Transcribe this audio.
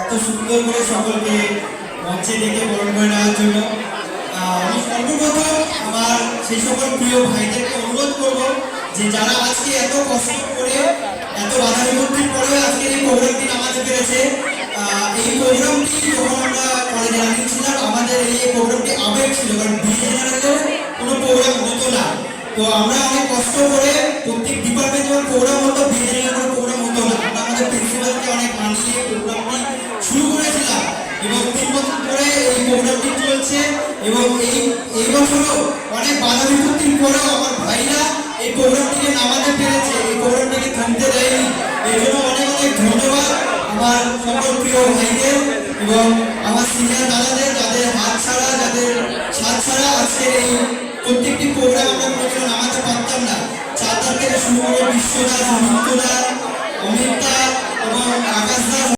এত সুন্দর করে সকলকে মঞ্চে ডেকে বরণ করে নেওয়ার জন্য আমি সর্বপ্রথম আমার সেই সকল প্রিয় ভাইদেরকে অনুরোধ করব যে যারা আজকে এত কষ্ট করে এত বাধা বিপত্তির পরেও আজকে এই প্রোগ্রামটি নামাতে পেরেছে। এই প্রোগ্রামটি যখন আমরা কলেজে রানিং ছিলাম আমাদের এই প্রোগ্রামটি আবেগ ছিল, কারণ বিজেনারেলের কোনো প্রোগ্রাম হতো না। তো আমরা অনেক কষ্ট করে প্রত্যেক ডিপার্টমেন্টে যখন প্রোগ্রাম হতো বিজেনারেলের কোনো প্রোগ্রাম হতো না, আমরা আমাদের প্রিন্সিপালকে অনেক মানিয়ে প্রোগ্রামটি শুরু করেছিলাম এবং 3 বছর ধরে এই প্রোগ্রামটি চলছে। এবং এই বছরও অনেক বাধা বিপত্তির পরেও আমার ভাইরা এই প্রোগ্রামটিকে নামাতে পেরেছে, এই প্রোগ্রামটিকে থামতে দেয়নি। এর জন্য অনেক অনেক ধন্যবাদ আমার সকল প্রিয় ভাইদের এবং আমার সিনিয়র দাদাদের, যাদের হাত ছাড়া যাদের সাথ ছাড়া আজকের এই প্রত্যেকটি প্রোগ্রাম আমরা কোনোদিনও নামাতে পারতাম না। চাঁদার থেকে শুরু করে বিশ্বদা, সুমিত্রদা, অমিতদা এবং আকাশদা।